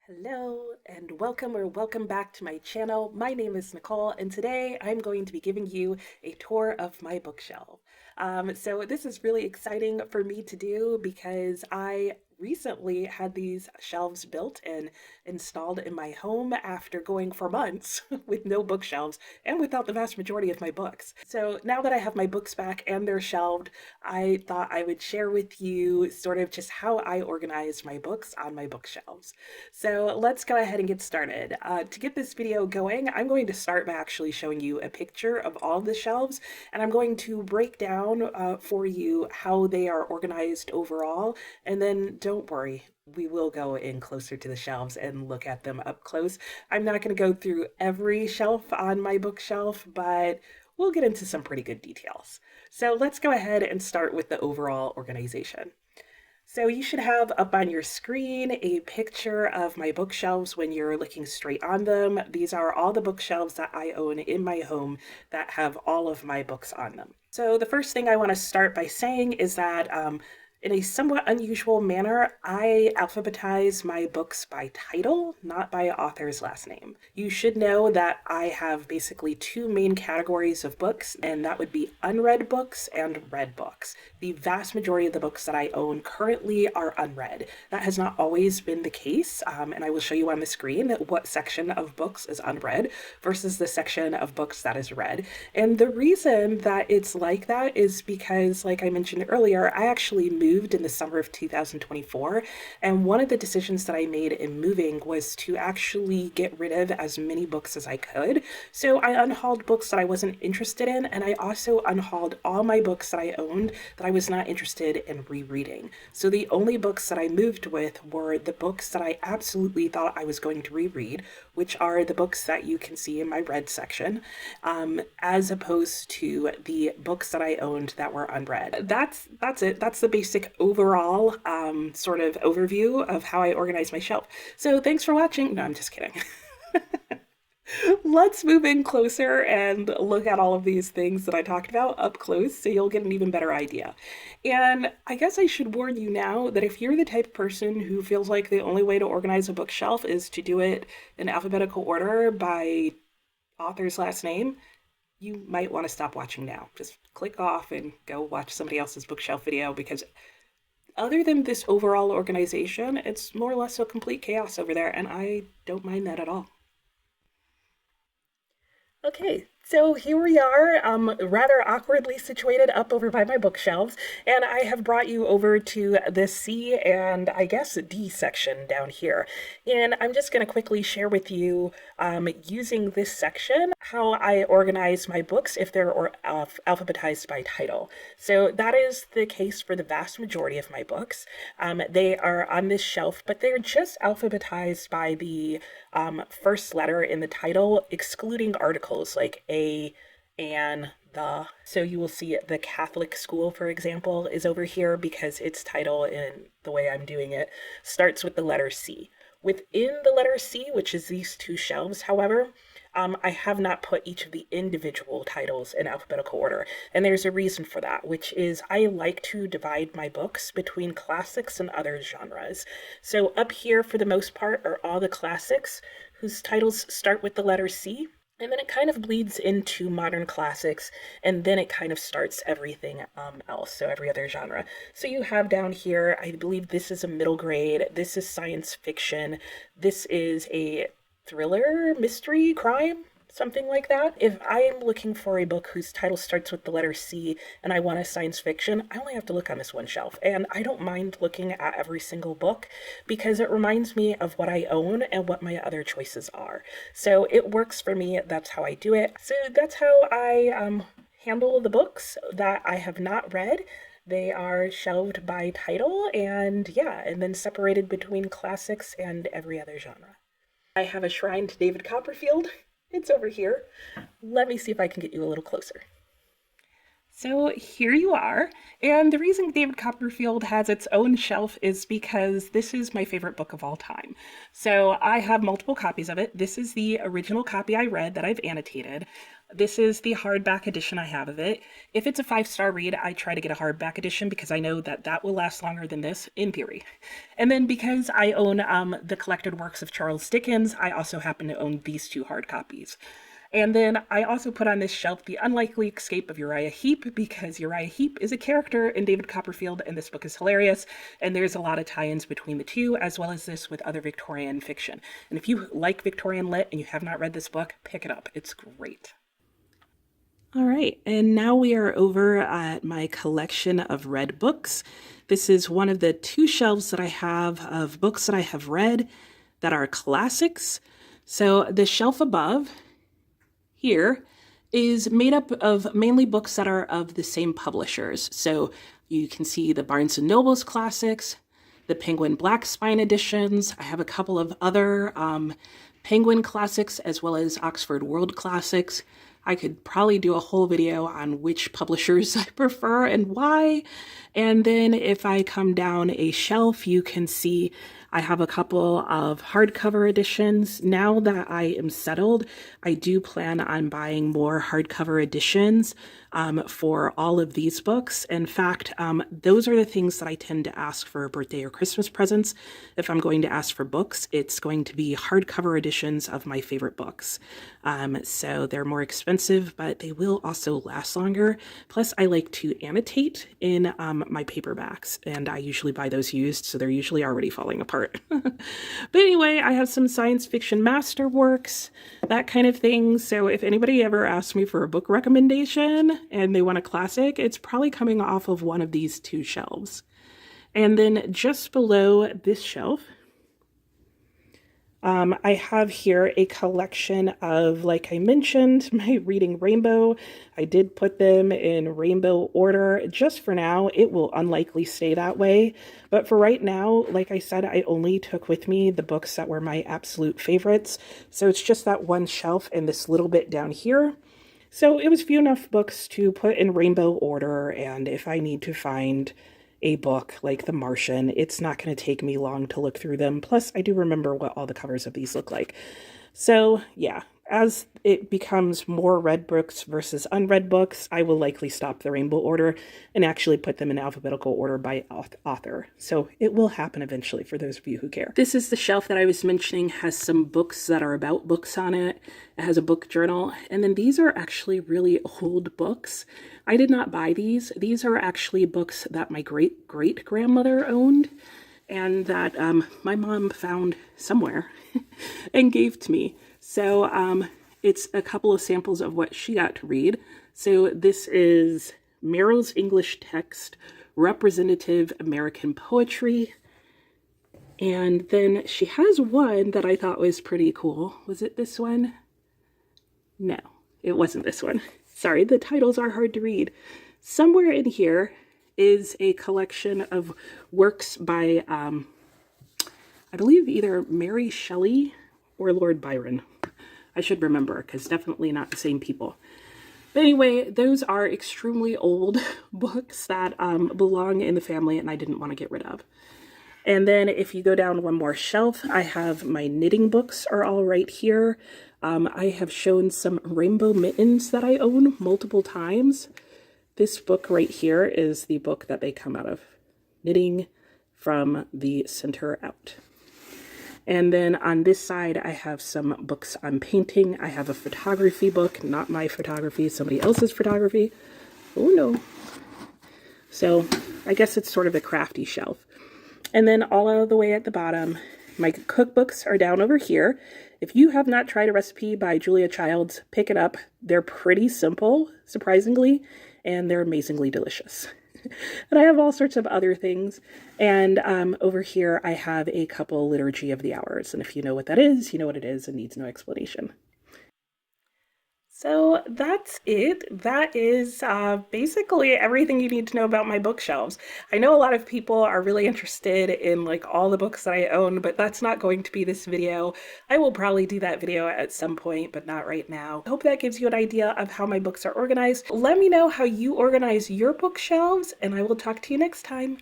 Hello and welcome back to my channel. My name is Nicole and today I'm going to be giving you a tour of my bookshelf. So this is really exciting for me to do because I recently had these shelves built and installed in my home after going for months with no bookshelves and without the vast majority of my books. So now that I have my books back and they're shelved, I thought I would share with you sort of just how I organize my books on my bookshelves. So let's go ahead and get started. To get this video going, I'm going to start by actually showing you a picture of all of the shelves, and I'm going to break down for you how they are organized overall, and then don't worry, we will go in closer to the shelves and look at them up close. I'm not going to go through every shelf on my bookshelf, but we'll get into some pretty good details. So let's go ahead and start with the overall organization. So you should have up on your screen a picture of my bookshelves when you're looking straight on them. These are all the bookshelves that I own in my home that have all of my books on them. So the first thing I want to start by saying is that in a somewhat unusual manner, I alphabetize my books by title, not by author's last name. You should know that I have basically two main categories of books, and that would be unread books and read books. The vast majority of the books that I own currently are unread. That has not always been the case, and I will show you on the screen what section of books is unread versus the section of books that is read. And the reason that it's like that is because, like I mentioned earlier, I actually moved in the summer of 2024, and one of the decisions that I made in moving was to actually get rid of as many books as I could. So I unhauled books that I wasn't interested in, and I also unhauled all my books that I owned that I was not interested in rereading. So the only books that I moved with were the books that I absolutely thought I was going to reread, which are the books that you can see in my read section, as opposed to the books that I owned that were unread. That's it. That's the basic overall sort of overview of how I organize my shelf. So thanks for watching. No, I'm just kidding. Let's move in closer and look at all of these things that I talked about up close so you'll get an even better idea. And I guess I should warn you now that if you're the type of person who feels like the only way to organize a bookshelf is to do it in alphabetical order by author's last name, you might want to stop watching now. Just click off and go watch somebody else's bookshelf video, because other than this overall organization, it's more or less a complete chaos over there, and I don't mind that at all. Okay, so here we are, rather awkwardly situated up over by my bookshelves, and I have brought you over to the C and I guess D section down here. And I'm just going to quickly share with you, using this section, how I organize my books if they're alphabetized by title. So that is the case for the vast majority of my books. They are on this shelf, but they're just alphabetized by the first letter in the title, excluding articles like a, and, the. So you will see the Catholic school, for example, is over here because its title, in the way I'm doing it, starts with the letter C. Within the letter C, which is these two shelves, however, I have not put each of the individual titles in alphabetical order. And there's a reason for that, which is I like to divide my books between classics and other genres. So up here, for the most part, are all the classics whose titles start with the letter C. And then it kind of bleeds into modern classics, and then it kind of starts everything else, so every other genre. So you have down here, I believe this is a middle grade, this is science fiction, this is a thriller, mystery, crime, something like that. If I am looking for a book whose title starts with the letter C and I want a science fiction, I only have to look on this one shelf. And I don't mind looking at every single book because it reminds me of what I own and what my other choices are. So it works for me. That's how I do it. So that's how I handle the books that I have not read. They are shelved by title, and yeah, and then separated between classics and every other genre. I have a shrine to David Copperfield. It's over here. Let me see if I can get you a little closer. So here you are. And the reason David Copperfield has its own shelf is because this is my favorite book of all time. So I have multiple copies of it. This is the original copy I read that I've annotated. This is the hardback edition I have of it. If it's a 5-star read, I try to get a hardback edition because I know that that will last longer than this, in theory. And then because I own the collected works of Charles Dickens, I also happen to own these two hard copies. And then I also put on this shelf The Unlikely Escape of Uriah Heep because Uriah Heep is a character in David Copperfield, and this book is hilarious. And there's a lot of tie-ins between the two, as well as this with other Victorian fiction. And if you like Victorian lit and you have not read this book, pick it up. It's great. All right, and now we are over at my collection of read books. This is one of the two shelves that I have of books that I have read that are classics. So the shelf above here is made up of mainly books that are of the same publishers. So you can see the Barnes & Noble's classics, the Penguin Black Spine editions. I have a couple of other Penguin classics as well as Oxford World classics. I could probably do a whole video on which publishers I prefer and why. And then if I come down a shelf, you can see I have a couple of hardcover editions. Now that I am settled, I do plan on buying more hardcover editions for all of these books. In fact, those are the things that I tend to ask for birthday or Christmas presents. If I'm going to ask for books, it's going to be hardcover editions of my favorite books. So they're more expensive, but they will also last longer. Plus, I like to annotate in my paperbacks, and I usually buy those used, so they're usually already falling apart. But anyway, I have some science fiction masterworks, that kind of thing. So if anybody ever asks me for a book recommendation and they want a classic, it's probably coming off of one of these two shelves. And then just below this shelf, I have here a collection of, like I mentioned, my Reading Rainbow. I did put them in rainbow order just for now. It will unlikely stay that way. But for right now, like I said, I only took with me the books that were my absolute favorites. So it's just that one shelf and this little bit down here. So it was few enough books to put in rainbow order, and if I need to find a book like The Martian, it's not going to take me long to look through them. Plus, I do remember what all the covers of these look like. So yeah, as it becomes more read books versus unread books, I will likely stop the rainbow order and actually put them in alphabetical order by author. So it will happen eventually for those of you who care. This is the shelf that I was mentioning, has some books that are about books on it. It has a book journal, and then these are actually really old books. I did not buy these. These are actually books that my great-great-grandmother owned and that my mom found somewhere and gave to me. So it's a couple of samples of what she got to read. So this is Merrill's English Text, Representative American Poetry. And then she has one that I thought was pretty cool. Was it this one? No, it wasn't this one. Sorry, the titles are hard to read. Somewhere in here is a collection of works by, I believe either Mary Shelley or Lord Byron. I should remember, because definitely not the same people. But anyway, those are extremely old books that belong in the family and I didn't want to get rid of. And then if you go down one more shelf, I have my knitting books are all right here. I have shown some rainbow mittens that I own multiple times. This book right here is the book that they come out of, Knitting from the Center Out. And then on this side, I have some books on painting. I have a photography book, not my photography, somebody else's photography. Oh no. So I guess it's sort of a crafty shelf. And then all of the way at the bottom, my cookbooks are down over here. If you have not tried a recipe by Julia Childs, pick it up. They're pretty simple, surprisingly, and they're amazingly delicious. And I have all sorts of other things. And over here, I have a couple Liturgy of the Hours. And if you know what that is, you know what it is and needs no explanation. So that's it. That is basically everything you need to know about my bookshelves. I know a lot of people are really interested in like all the books that I own, but that's not going to be this video. I will probably do that video at some point, but not right now. I hope that gives you an idea of how my books are organized. Let me know how you organize your bookshelves, and I will talk to you next time.